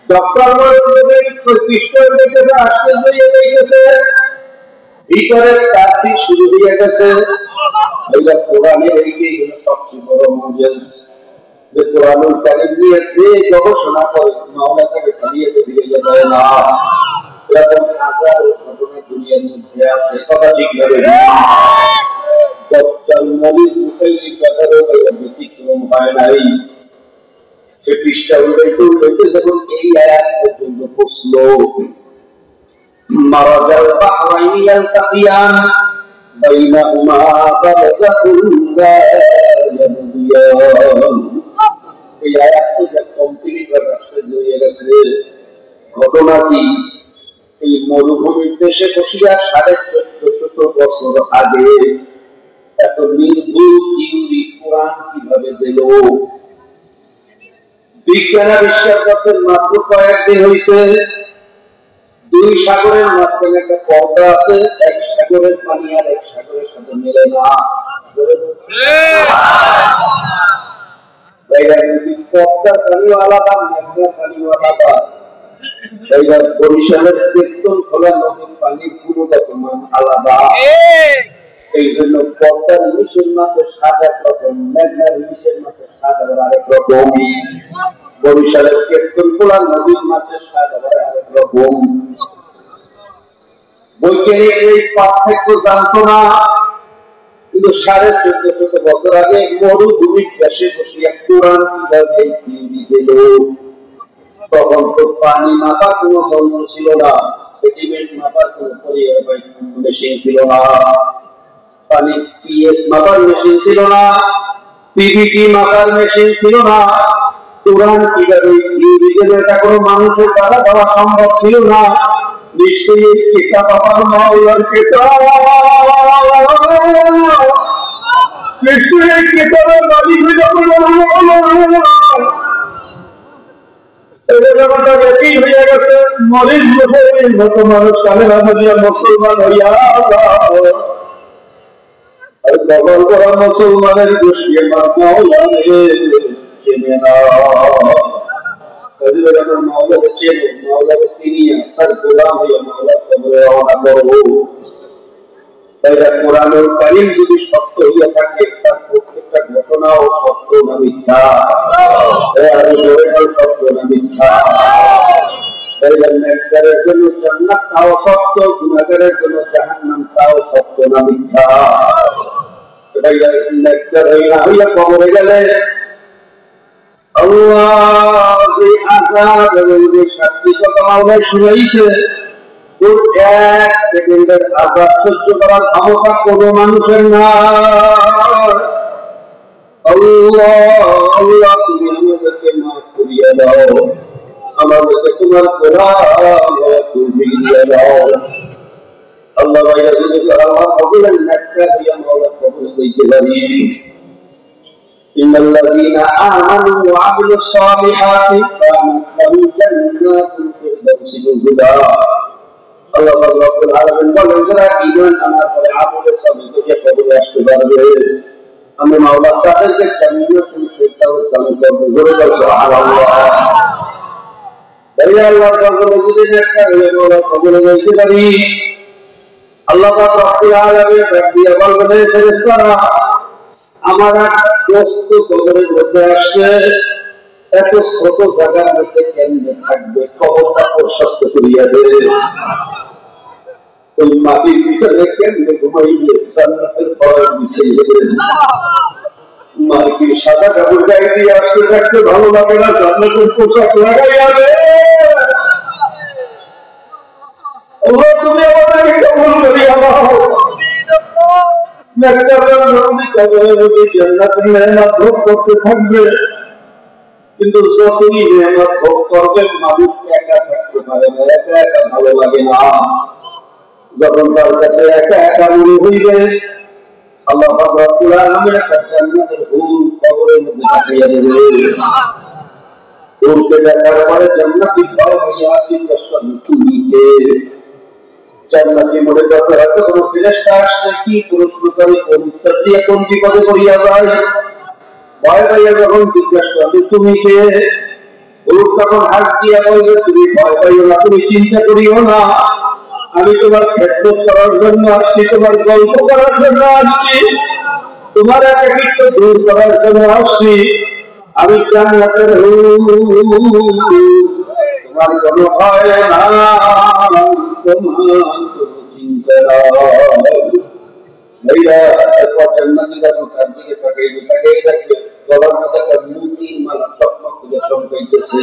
Speaker 1: ডক্টর মরিস প্রতিষ্ঠা দেখেছে, আশ্চর্য হয়ে দেখেছে, ভিতরের কাশি শুরু হয়ে গেছে। এটা কোরআনের এইটাই হলো সবচেয়ে বড় মুজিজ, যে কোরআনুল কারীম নিয়ে যে গবেষণা করে মাওলা তাকে খালিয়ে দিয়ে যায় না। এরকম হাজার ঘটনা দুনিয়ার মধ্যে আছে। কথা ঠিক না? ডক্টর মরিস বুখারীর কথার ব্যতিক্রম হয় নাই। সে পৃষ্ঠা উল্টাইতে উল্টাইতে যখন এই আয়াত পর্যন্ত পৌঁছলো, মারাজাল বাহরাইনি ইয়ালতাকিয়ান বাইনাহুমা বারযাখুন লা ইয়াবগিয়ান, এই আয়াতটি যে কমপ্লিট ভাবে হয়ে গেছে। ঘটনা কি? এই মরুভূমির দেশে বসিয়া 1450 বছর আগে এত নির্ভুল থিওরি কোরআন কিভাবে দিল? বিজ্ঞান আবিষ্কার করছেন মাত্র কয়েকদিন হয়েছে। দুই সাগরের মাঝখানে একটা পর্দা আছে, এক সাগরের পানি আর এক সাগরের সাথে মেলে না। পর্দার পানিও আলাদা, মেঘনার পানিও আলাদা। বরিশালের কীর্তন খোলা নদীর পানির গুণগত মান আলাদা। এই জন্য পর্দার ইলিশের মাছের স্বাদ একরকম, মেঘনার ইলিশের মাছের স্বাদ আবার আরেক রকম। বরিশালের কীর্তন খোলা নদীর মাছের স্বাদ আবার আরেক রকম। বৈজ্ঞানিক এই পার্থক্য জানতো না, কিন্তু 1450 বছর আগে মরুভূমির দেশে বসিয়া কোরআন কিভাবে থিওরি দিল। তখন তো পানি মাপার কোন যন্ত্র ছিল না, সেডিমেন্ট মাপার কোন মেশিন ছিল না, পানি পিএইচ মাপার মেশিন ছিল না, পিভিটি মাপার মেশিন ছিল না। কোরআন কিভাবে থিওরি দিল এটা কোনো মানুষের দ্বারা দেওয়া সম্ভব ছিল না। নিশ্চয়ই কিতাব আমার মাওলার কিতাব, নিশ্চয়ই কিতাবের মালিক হইয়া গেছে। মরিচ মুসলিম মতো মানুষ সালেরা হইয়া মুসলমান হইয়া দখল করা মুসলমানের গোষ্ঠী আমার মাওলাকে চেনে না। মাওলাকে চেনে, মাওলাকে চিনিয়া তার গোলাম হইয়া মাওলার কবরে রওনা করবো। তাইলে কোরআনুল কারীম যদি সত্য হইয়া থাকে তার প্রত্যেকটা ঘোষণাও সত্য না মিথ্যা? সত্য না মিথ্যা? তাইলে নেককারের জন্য জান্নাত তাও সত্য, গুনাহগারের জন্য জাহান্নাম তাও সত্য না মিথ্যা? নেককার হইয়া কবরে গেলে আল্লাহ যে আযাব এবং যে শাস্তি কথা আল্লাহ শুনাইছে, ওর এক সেকেন্ডের আযাব সহ্য করার ক্ষমতা কোনো মানুষের না। আল্লাহ আল্লাহ তুমি আমাদেরকে মাফ করিয়া দাও, আমাদেরকে তোমার কোরআন তৌফিক দিয়া দাও। আল্লাহ ভাইরা যদি আল্লাহ কবুলের নেককার হইয়া মাওলার কবুল হইতে পারি। إن الذين آمنوا وعملوا الصالحات كانت لهم جنات الفردوس نزلا। আল্লাহ রাব্বুল আলামিন বলেন, যারা ঈমান আনার পরে আমলে সালিহ থেকে কবরে আসতে পারবে আমি মাওলা তাদেরকে জান্নাতুল ফিরদাউস দান করব। জোরে বলো সুবহানাল্লাহ। তাই আল্লাহর কবরে যদি নেককার হয়ে মাওলা কবরে যাইতে পারি, আল্লাহ রাব্বুল আলামিন রাব্বিয়া বলবে, ফেরেশতারা আমার দোস্ত কবরের মধ্যে আসছে, এত ছোট জায়গার মধ্যে কেমনে থাকবে, কবরটা প্রশস্ত করিয়া দেবে, ওই মাটির পিছনে কেমনে ঘুমাইবে, জান্নাতের পরের বিছাইবে। মাটি সাদা কাপড় গায়ে দিয়ে আসতে থাকতে ভালো লাগে না, জান্নাতের পোশাক লাগাইয়া দে। আল্লাহ তুমি আমাদেরকে কবুল করিয়া দাও। কিন্তু যতই নেয়ামত ভোগ করবেন মানুষ একা থাকতে পারে না, একা একা ভালো লাগে না। যখন তার কাছে একা একা মনে হইবে, আল্লাহ রাব্বুল আলামিন একটা জান্নাতের হুর কবরের মধ্যে পাঠিয়ে দেবে। হুরকে দেখার পরে জান্নাতি ভয় হইয়া জিজ্ঞেস করবে, তুমি কে? জান্নাতি মনে করতে হয়তো কোনো ফেরেশতা আসছে, কি প্রশ্ন করে কোন উত্তর দিয়ে কোন বিপদে পড়িয়া যায়। ভয় পাইয়া যখন জিজ্ঞাসা করবে তুমি কে, তখন হাত দিয়া বলবে, তুমি ভয় পাইও না, তুমি চিন্তা করিও না, আমি তোমার খেদমত করার জন্য আসছি, তোমার গল্প করার জন্য আসছি, তোমার একাকিত্ব দূর করার জন্য আসছি। আমি জান্নাতের তোমার কোনো ভয় না, তোমার কোনো চিন্তা নাই। ভাইরা একবার জান্নাতি যখন তার দিকে তাকাই রাখবে, গলার মধ্যে একটা মোতির মালা চকমক করে চমকাইতেছে।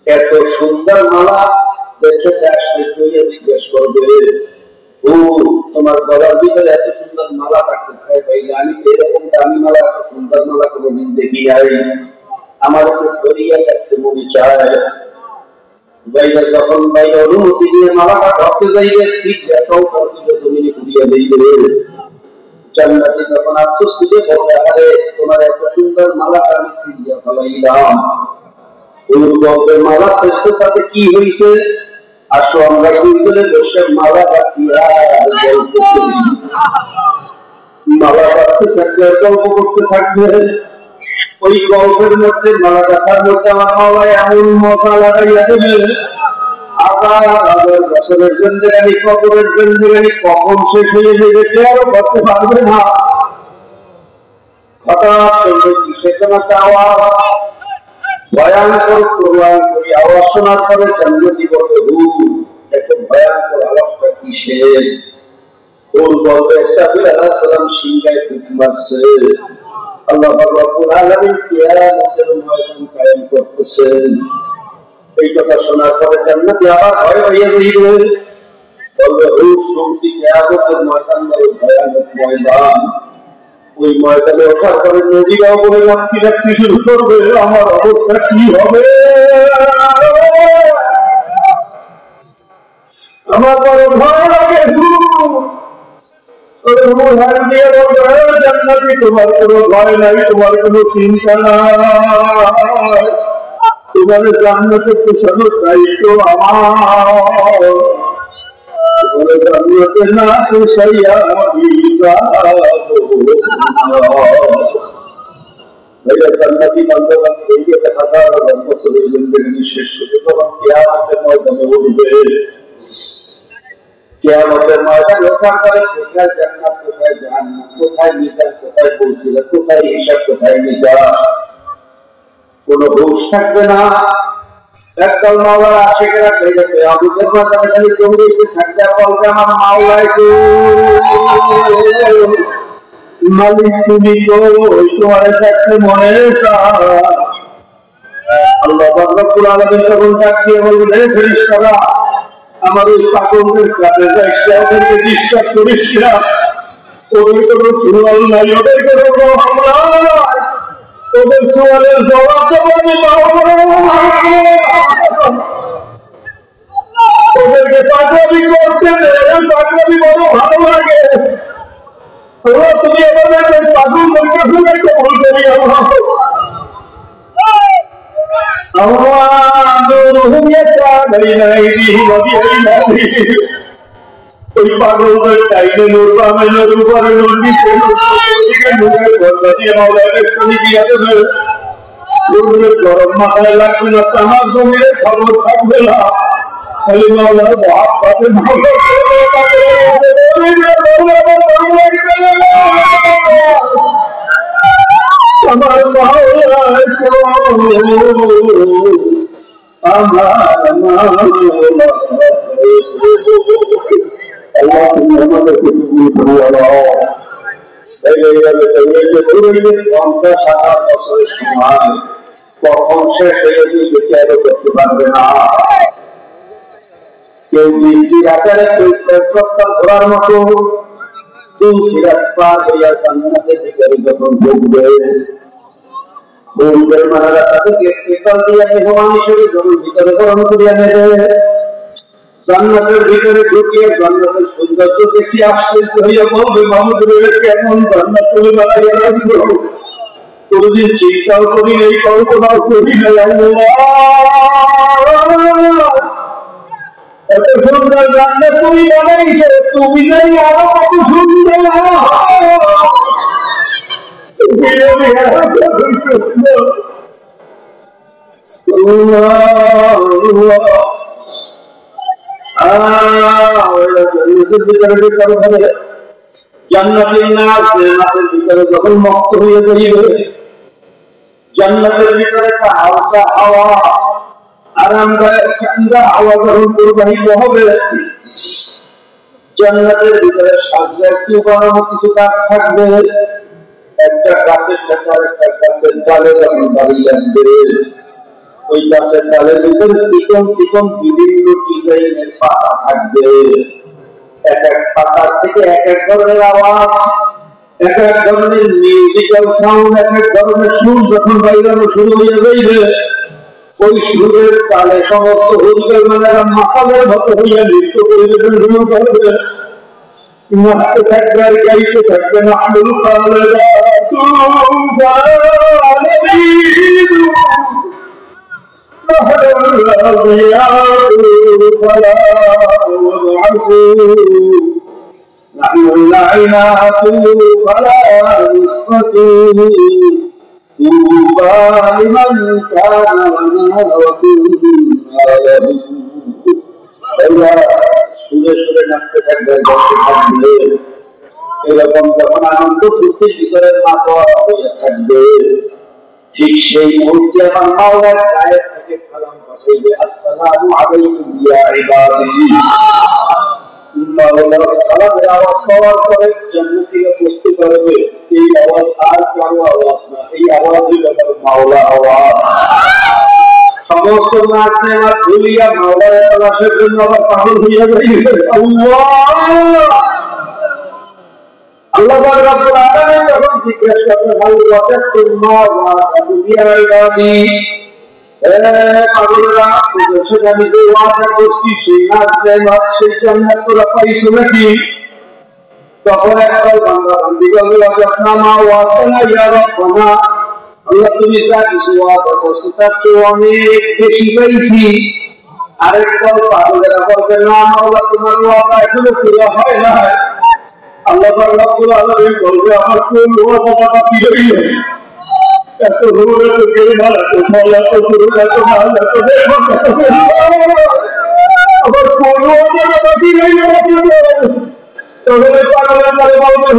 Speaker 1: এত সুন্দর মালা দেখে আসলে জিজ্ঞেস করবে, ও তোমার গলার ভিতরে এত সুন্দর মালা থাকতে চাই ভাইলে, আমি এরকম দামি মালা এত সুন্দর মালা কোনোদিন দেখি নাই, আমার একটু ধরিয়া থাকতে মনে চায়। ভাইরা যখন ভাইরা অনুমতি দিয়ে মালাটা ধরতে যাইবে, ঠিক এটাও জমিনে ঘুরিয়ে দিবে। জান্নাতি যখন আফসোস করে বলবে, আরে তোমার এত সুন্দর মালাটা আমি ছিঁড়িয়া ফেলাইলাম। বলবে, মালা শ্রেষ্ঠ তাতে কি হয়েছে? আসো আমরা দুইজনে বসে মালা বাঁধিয়া মালা বাঁধতে থাকবে, গল্প করতে থাকবে। ওই গল্পের মধ্যে মালা গাঁথার মধ্যে আমার মাওলায় এমন মজা লাগাইয়া দেবে, হাজার বছরের জিন্দেগানি, কবরের জিন্দেগানি কখন শেষ হয়ে যাবে কেউ করতে পারবে না। হঠাৎ সেখানে একটা আওয়াজ, ভয়ঙ্কর প্রলয়ঙ্করী আওয়াজ শোনার পরে জান্নাতি বলবে, এত ভয়ঙ্কর আওয়াজটা কিসের? ওর বলবে, ইসরাফিল আলাইহিস সালাম সিংহায় ফুঁক মারছে, আল্লাহ রাব্বুল আলামিন কিয়ামতের ময়দান কায়েম করতেছেন। এই কথা শোনার পরে জান্নাতি আবার ভয় হইয়া যাইবে, বলবে, শুনছি কিয়ামতের ময়দান বড় ভয়ানক ময়দান। ওই ময়দানে ওঠার পরে নবীরাও বলে লাফছি শুরু করবে, আমার অবস্থা কি হবে? জান্নাতি তোমার কোনো ভয় নাই, তোমার কোনো চিন্তা নাই, তোমার জান্নাতে পৌঁছানোর দায়িত্ব আমার। তোমার জান্নাতে না পৌঁছাইয়া আমি যাবো জান্নাতি বান্দা এই যে হাজার হাজার বছরের জিন্দেগি শেষ করে তখন কিয়ামতের ময়দানে উঠবে। কিয়ামতের ময়দানে ওঠার পরে কোথায় জান্নাত, কোথায় জাহান্নাম, কোথায় মিজান, কোথায় ফজিলত, কোথায় হিসাব, কোথায় নিকাশ, কোনো হুঁশ থাকবে না। একদল মাওলার আশিকেরা হয়ে যাবে আবুদের ময়দানে খালি দৌড়িতে থাকতে বলবে আমার মাওলায় গো মালিক তুমি কই, তোমার কাছে মনে চায়। আল্লাহ পাক রব্বুল আলামিন তখন ডাক দিয়ে বলবেন হে ফেরেশতারা আমার ওই পাগলদের কাছে যাইতে ওদেরকে ডিস্টার্ব করিস না, ওদের কোনো সুয়াল নাই, ওদের কোনো রহমত নাই, ওদের সুয়ালের জবাব দেবো আমি ওদেরকে পাগলামি করতে দেয়, পাগলামি বড় ভালো লাগে। তুমি এবার পাগলদেরকে ভুলে কবুল করি ওই পাগলদের টাইমে নোর বামে নোর উপরে নোর নিচে গরম মাথায় লাগবে না, তাহার জমির খবর থাকবে না, খালি মাওলার ভাব পাবে আমার কখন শেষ হয়ে গেছে কেন করতে পারবে না। কেউ বৃষ্টির আকারে ঘোরার মতো সিরাত পার হইয়া জান্নাতের ভিতরে যখন ঢুকবে বলবে মারা তাদেরকে ইস্তেকাল দিয়ে মেহমান হিসেবে যখন ভিতরে গ্রহণ করিয়া নেবে, জান্নাতের ভিতরে ঢুকিয়ে জান্নাতের সৌন্দর্য দেখি আশ্চর্য হইয়া বলবে মাহমুদুর কেমন জান্নাত তুমি বানাইয়া রাখছো, কোনদিন চিন্তাও করি নেই, কল্পনাও করি নাই। এত সুন্দর জান্নাত তুমি বানাইছো, তুমি জানি আরো কত সুন্দর। জান্নাতের ভিতরে যখন মুক্ত হয়ে যাইবে, জান্নাতের ভিতরে একটা হালকা হাওয়া আরামদায়ক ঠান্ডা হাওয়া যখন প্রবাহিত হবে, জান্নাতের ভিতরে সাজাতীয় বানানো কিছু গাছ থাকবে, একটা গাছের সাথে আরেকটা গাছের ডালে যখন দাঁড়িয়ে আসবে, ওই গাছের ডালের ভিতরে চিকন চিকন বিভিন্ন ডিজাইনের পাতা থাকবে, এক এক পাতার থেকে এক এক ধরনের আওয়াজ, এক এক ধরনের মিউজিক্যাল সাউন্ড, এক এক ধরনের সুর যখন বাইরানো শুরু হয়ে যাইবে, ওই সুরের তালে সমস্ত হুজুরের মানেরা মাতালের মতো হইয়া নৃত্য পরিবেশন শুরু করবে, নাচতে থাকবে আর গাইতে থাকবে না। সুরে সুরে নাচতে থাকবে, থাকবে এরকম যখন আনন্দ ফুর্তির ভিতরে মাতোয়া হয়ে থাকবে, ঠিক সেই মুহূর্তে আমার মাওলার গায়ের থেকে সালাম পাঠাইবে, আসসালামু আলাইকুম ইয়া ইবাদি। মাওলার সালামের আওয়াজ পাওয়ার পরে জান্নাতীরা বুঝতে পারবে এই আওয়াজ আর কারো আওয়াজ না, এই আওয়াজই ব্যাপার মাওলা আওয়াজ। সমস্ত নাচে না ভুলিয়া মাওলার তালাশের জন্য আবার পাগল হইয়া যাইবে। আল্লাহ পাক রব্বুল আলামিন যখন জিজ্ঞেস করবেন হাল ওয়াজাদতুম মা ওয়া'আতুবিয়া ইবাদি, পাগলরা আমি যে ওয়াদা করছি সেই নাচ সেই জান্নাত তোরা পাইছো নাকি? তখন একবার বান্দা বান্দি বলবে আপনা মা ওয়াতানা ইয়া রাব্বানা আল্লাহ তুমি যা কিছু ওয়াদা করছো তার চেয়ে অনেক বেশি পেয়েছি। আরেকবার পাগলেরা বলবে না মাওলা তোমার ওয়াদা এখনো পুরো হয় না। আল্লাহ রাব্বুল আলামিন বলবে আমার কোন ওয়াদা বাকি রইল? এত রোগে তো কেউ ভালো তো মাওলা তো পুরো এত ভালো তো দেখো আবার কোন ওয়াদা বাকি রইল? তবে পাগলের বলে বলবে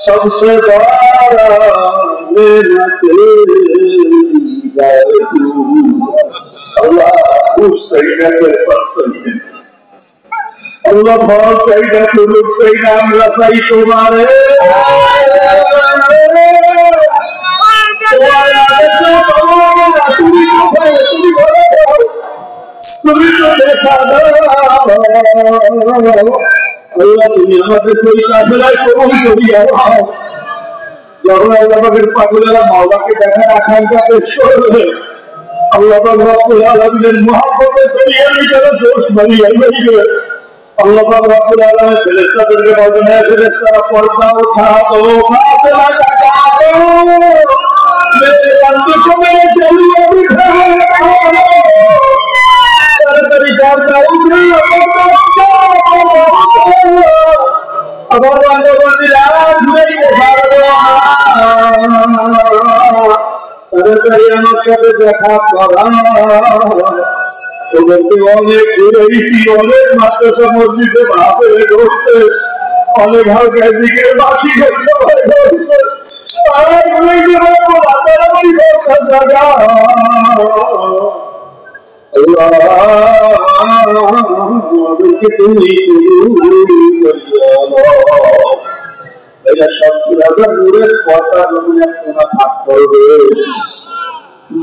Speaker 1: सबसे बड़ा अल्लाह खूब सही है पर सही है अल्लाह बहुत सही है तुम सही नाम रसाई तुम्हारे তুমি তো দেখা আল্লাহ তুমি আমাদের কোই কাজের কবুল করিয়া দাও। যখন আল্লাহ পাকের পাগলেরা মাওলাকে দেখার আকাঙ্ক্ষা পেশ করবে আল্লাহ পাক রব্বুল আলামিনের মহব্বতে দুনিয়ার ভিতরে জোশ বাড়িয়ে লইবে। আল্লাহ পাক রব্বুল আলামিন ফেরেশতাদেরকে বলবেন হে ফেরেশতারা পর্দা উঠাও ফাতিহা কাটাও মেরে বন্ধু को मेरे जलिया दिखाओ तारी करता उठो আবার বন্ধু বন্ধুরা ঘুরে তাড়াতাড়ি আমার সাথে দেখা করা অনেক ঘুরেছি অনেক মাদ্রাসা মসজিদে ভাবে ঘুরছে অনেক হালকার দিকে বাসি করতে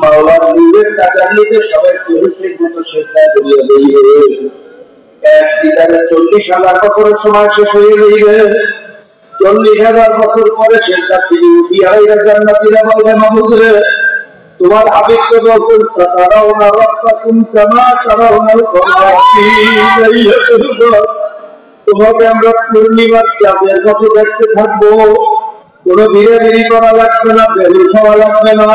Speaker 1: মাওলার নূরের টাকা নিতে সবাই পুরুষের মতো চেষ্টা করিয়া লইবে। এক সিটারে 40,000 বছরের সময় শেষ হয়ে যাইবে। 40,000 বছর পরে সেটা তিনি উঠিয়া হইয়া জান্নাতীরা বলবে মাহবুব রে তোমার হাবিবকে বলছেন সাতারাউনা রাব্বাকুম কামা তারাউনাল কমার তোমাকে আমরা পূর্ণিমার চাঁদের মতো দেখতে থাকবো। কোনো বিড়াবিড়ি করা লাগবে না, বেহুশ হওয়া লাগবে না।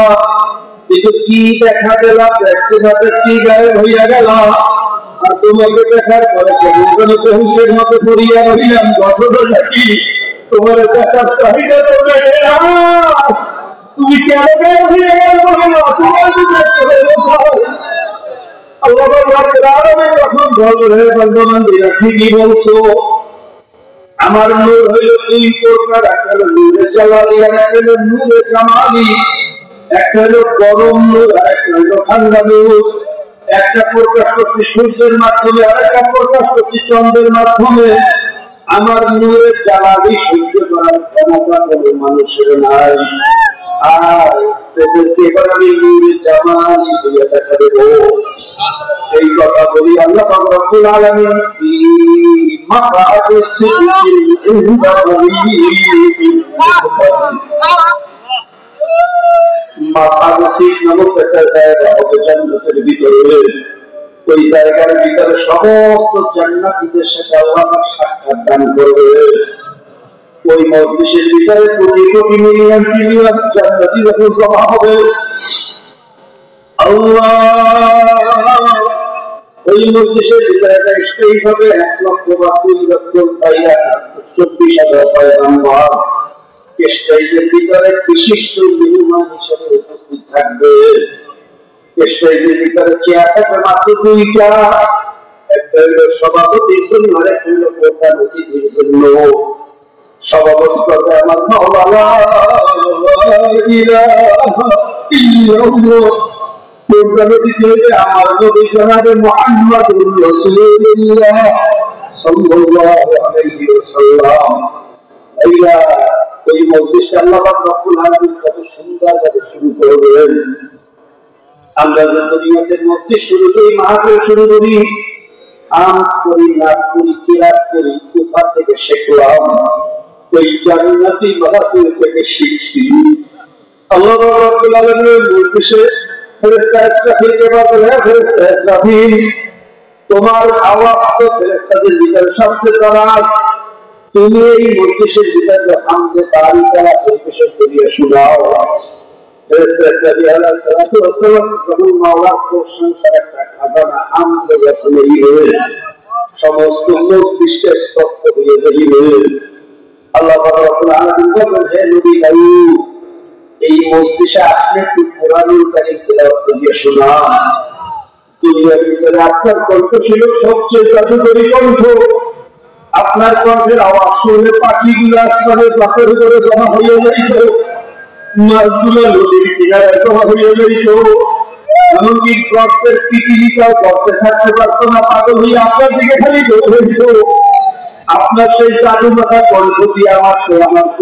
Speaker 1: কিন্তু কি দেখা গেলাম দেখতে যাতে কি গায়েব হইয়া গেল আর তোমাকে দেখার পরে বেহুশের মতো পড়িয়া রহিলাম। ঘটনাটা কি? তোমার দেখার চাহিদা করবে তুমি কেন গায়েব হইয়া গেল? যখন বলবে বন্ধুবান্ধবীরা ঠিকই বলছো আমার নূর হইল 2 প্রকার, একটা হলো নূরে জালালি আর একটা হলো নূরে জামালি। একটা হলো গরম নূর আর একটা হলো ঠান্ডা নূর। একটা প্রকাশ করছি সূর্যের মাধ্যমে আর একটা প্রকাশ করছি চন্দ্রের মাধ্যমে। আমার নূরের জালালি সহ্য করার ক্ষমতা কোনো মানুষের নাই। আর তোদেরকে এবার আমি নূরে জামালি হইয়া দেখা দেবো। এই কথা বলি আল্লাহ পাক রব্বুল আলামিন ওই জায়গার বিচারে সমস্ত জান্নাতীদের সাথে আল্লাহ পাক সাক্ষাৎ দান করবে। ওই মজলিসের ভিতরে কোটি কোটি মিলিয়ন ট্রিলিয়ন জান্নাতী যখন জমা হবে আল্লাহ ওই মজলিসের ভিতরে একটা স্টেজ হবে 1,32,24,000 পয়গাম্বর স্টেজের ভিতরে বিশিষ্ট মেহমান হিসেবে উপস্থিত থাকবে। স্টেজের ভিতরে চেয়ার থাকবে মাত্র 2টা, একটা হলো সভাপতির জন্য আর একটা হলো প্রধান অতিথির জন্য। সভাপতি করবে আমার মাওলানা আমার নবী জনাবে মুহাম্মদুর রাসূলুল্লাহ সাল্লাল্লাহু আলাইহি ওয়াসাল্লাম। আইয়া ওই মজলিসে আল্লাহ পাক রব্বুল আলামিন কত সুন্দরভাবে শুরু করবেন। আমরা যে দুনিয়ার মজলিস শুরু করি, মাহফিল শুরু করি, আম করি, নাচ করি, কিরাত করি, কোথা থেকে শিখলাম? ওই জান্নাতি মাহফিল থেকে শিখছি। আল্লাহ রাব্বুল আলামিনের মজলিসে ফেরেশতা ইসরাফিলকে বলে, হে ফেরেশতা ইসরাফিল, তোমার আওয়াজ তো ফেরেশতাদের ভিতরে সবচেয়ে করাস, তুমি এই মজলিসের ভিতরে হামদে বারিকা পরিবেশন করিয়ে শোনাও। ফেরেশতা ইসরাফিল আলাইহিস সালাতু ওয়াস সালাম যখন মাওলার প্রশংসার একটা খাজানা হামদে রসুলে সমস্ত মস্তিষ্কে স্পষ্ট হয়ে যাইবে। আল্লাহ রাব্বুল আলামিন বলেন, হে নবী দাউদ, এই মজলিসে আপনি একটু কোরআনুল কারীম তেলাওয়াত করিয়ে শোনান। দুনিয়ার ভিতরে আপনার কণ্ঠ ছিল সবচেয়ে জাদুকরী কণ্ঠ। আপনার কণ্ঠের আওয়াজ শুনলে পাখিগুলো আসমানে পাথর করে জমা হয়ে যাইত, মাছগুলো নদীর কিনারে জমা হয়ে যাইত, এমনকি গর্তের পৃথিবীটাও গর্তে থাকতে পারত না, পাগল হয়ে আপনার দিকে খালি দৌড় হইত। আপনার সেই জাদু মাথা কণ্ঠ দিয়ে আমার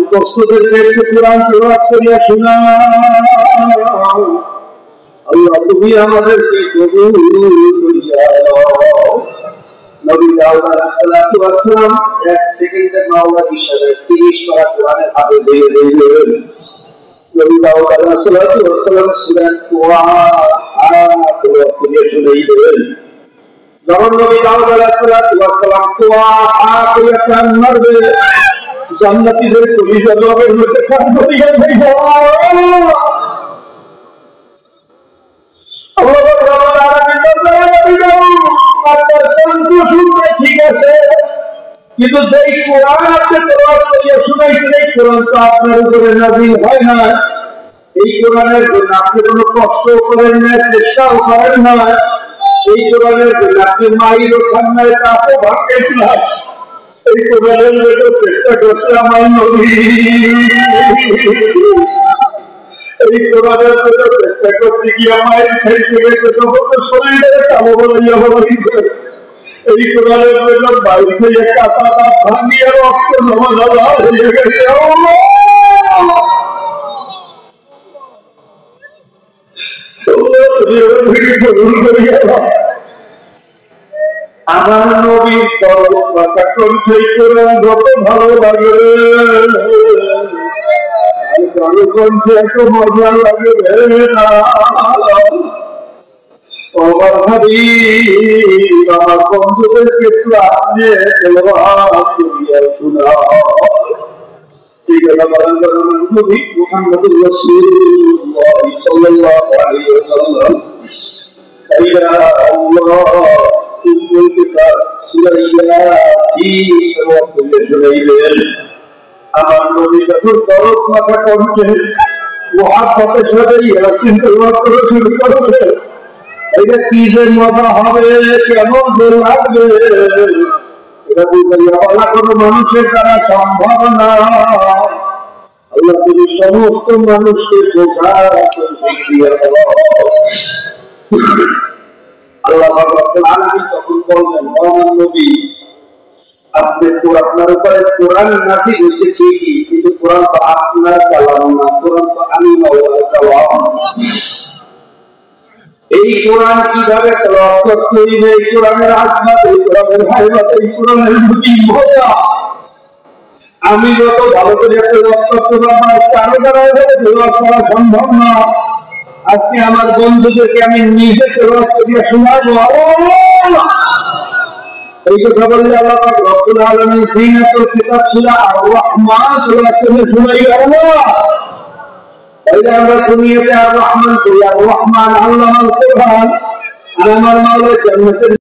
Speaker 1: প্রস্তুতের একটু কোরআন তেলাওয়াত করিয়া শোনাও। আল্লাহ তুমি আমাদেরকে কবুল করিয়া নাও। নবী দাউদ আলাইহিস সালাতু ওয়াস সালাম এক সেকেন্ডে মাওলার ইশারায় 30 পারা কোরআনের হাফেজ হয়ে গেলেন। নবী দাউদ আলাইহিস সালাতু ওয়াস সালাম সূরা তোহা তেলাওয়াত করিয়ে শোনাইলেন। যখন নবী দাউদ আলাইহিস সালাতু ওয়াস সালাম তোহা করিয়া কান মারবে, জান্নাতীদের কলিজা রবের মধ্যে কান করিয়া যাইবে। ঠিক আছে, কিন্তু যেই কোরআন আপনি তেলাওয়াত করিয়া শুনাইছেন, এই কোরআন তো আপনার উপরে নাযিল হয় না। এই কোরআনের জন্য আপনি কোনো কষ্ট করেন না, চেষ্টাও করেন না। এই কোরআনের জন্য আপনি মাইরও খান না, তাপও ভাঙেন না। এই কোরআনের জন্য চেষ্টা করছে আমার নবী। এই কোরআনের জন্য চেষ্টা করতে গিয়ে মায়ের খাইতে গেছে, তখন তো শরীরে কালো বলাইয়া বলাইছে। এই কোরআনের জন্য বাইর থেকে কাঁচা দাঁত ভাঙিয়ে রক্ত জমা জমা হয়ে গেছে। আমার নবীর কথা কণ্ঠে কোরআন যত ভালো লাগে, কারো কণ্ঠে এত মজা লাগে না। আমার হাবিব আমার বন্ধুদেরকে একটু আপনি তেলাওয়াত করিয়া শোনাও। ঠিক আছে, নবী মুহাম্মদুর রাসূলুল্লাহ সাল্লাল্লাহু আলাইহি ওয়াসাল্লাম ইয়া আল্লাহ তুমুল কিতাব সূরা ইয়াসিন তেলাওয়াত করিয়া শোনাইলেন। আমার নবী যখন দরদ মাথা কণ্ঠে মুহাব্বতের সাথে ইয়াসিন তেলাওয়াত করা শুরু করবে, এটা কি যে মজা হবে, কেমন যে লাগবে, এটা বুঝাইয়া বলা কোনো মানুষের দ্বারা সম্ভব না। আল্লাহ তুমি সমস্ত মানুষকে বোঝার আল্লাহ রাব্বুল আলামিন তখন বললেন, আমার নবী আপনি আপনার উপরে কোরআন নাযিল হয়েছে ঠিকই, কিন্তু কোরআন তো আপনার কালাম না, কোরআন তো আমি মাওলার কালাম। এই কোরআন কিভাবে তেলাওয়াত করতে হইবে, এই কোরআনের আজমত, এই কোরআনের হাইবত, এই কোরআনের মজা আমি যত ভালো করে তেলাওয়াত করতে পারবো, কারো দ্বারা তেলাওয়াত করা সম্ভব না। আজকে আমার বন্ধুদেরকে আমি নিজে তেলাওয়াত করিয়া শোনাবো। এই কথা বললে আল্লাহ পাক রব্বুল আলামিন সূরাতুল কিতাব সূরা আর-রহমান শোনাইয়া তাইলে আমরা দুনিয়াতে আর রহমান করি, আর রহমান আল্লাহ আল কোরআন, আর আমার মাওলা জান্নাতের